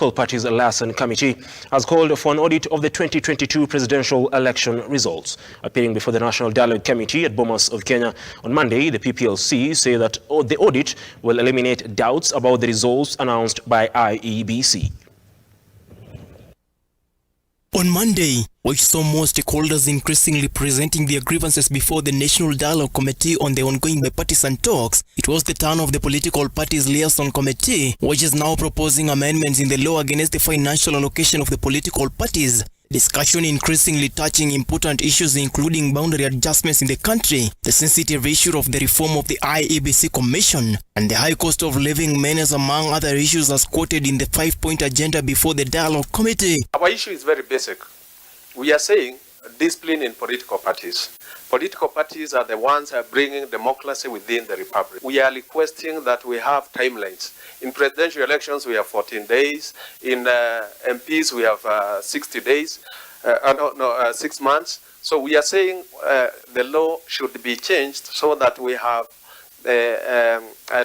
political parties' Liaison committee has called for an audit of the 2022 presidential election results. Appearing before the National Dialogue Committee at Bomas of Kenya on Monday, the PPLC say that the audit will eliminate doubts about the results announced by IEBC. On Monday, which saw more stakeholders increasingly presenting their grievances before the National Dialogue Committee on the ongoing bipartisan talks, it was the turn of the political parties' Liaison Committee, which is now proposing amendments in the law against the financial allocation of the political parties. Discussion increasingly touching important issues including boundary adjustments in the country, the sensitive issue of the reform of the IEBC Commission, and the high cost of living menace among other issues as quoted in the 5-point agenda before the Dialogue Committee. Our issue is very basic. We are saying discipline in political parties. Political parties are the ones that are bringing democracy within the republic. We are requesting that we have timelines. In presidential elections, we have 14 days. In MPs, we have 60 days. 6 months. So we are saying the law should be changed so that we have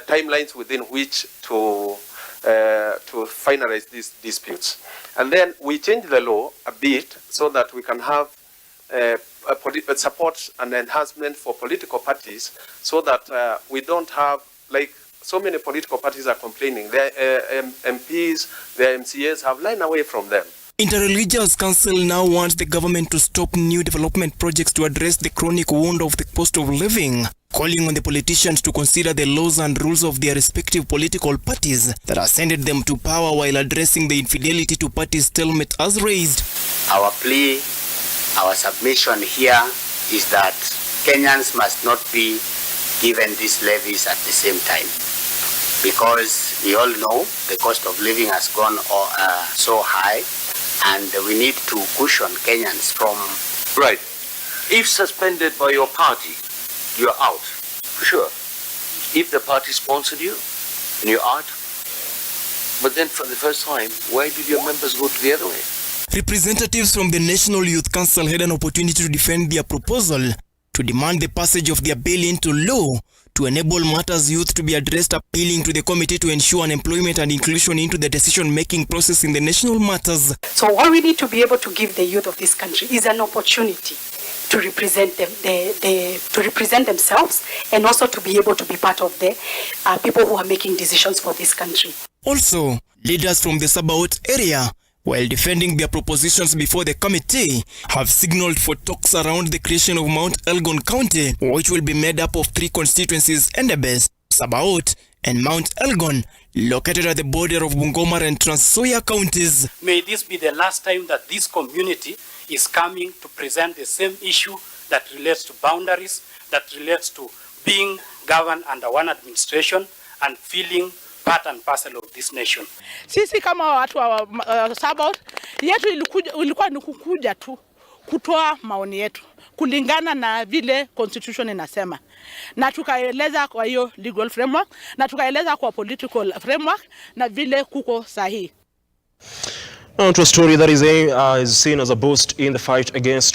timelines within which to finalize these disputes. And then we change the law a bit so that we can have support and enhancement for political parties so that we don't have, like so many political parties are complaining, their MPs, their MCAs have line away from them. Interreligious Council now wants the government to stop new development projects to address the chronic wound of the cost of living, calling on the politicians to consider the laws and rules of their respective political parties that ascended them to power while addressing the infidelity to party stalemate as raised. Our plea, our submission here is that Kenyans must not be given these levies at the same time, because we all know the cost of living has gone so high, and we need to cushion Kenyans from... Right. If suspended by your party, you're out, for sure. If the party sponsored you, and you're out. But then for the first time, why did your members vote the other way? Representatives from the National Youth Council had an opportunity to defend their proposal to demand the passage of their bill into law to enable matters youth to be addressed, appealing to the committee to ensure employment and inclusion into the decision-making process in the national matters. So what we need to be able to give the youth of this country is an opportunity to represent them, to represent themselves, and also to be able to be part of the people who are making decisions for this country. Also, leaders from the Sabaot area, while defending their propositions before the committee, have signaled for talks around the creation of Mount Elgon County, which will be made up of 3 constituencies: Endebess, Sabaot, and Mount Elgon, located at the border of Bungoma and Trans Nzoia counties. May this be the last time that this community is coming to present the same issue that relates to boundaries, that relates to being governed under one administration and feeling part and parcel of this nation. Sisi kama watu wa Sabaot yetu ilikuwa ni kukuja tu kutoa maoni yetu kulingana na vile constitution inasema, na tukaeleza kwa hiyo legal framework, na tukaeleza kwa political framework na vile kuko sahihi. Now to a story that is seen as a boost in the fight against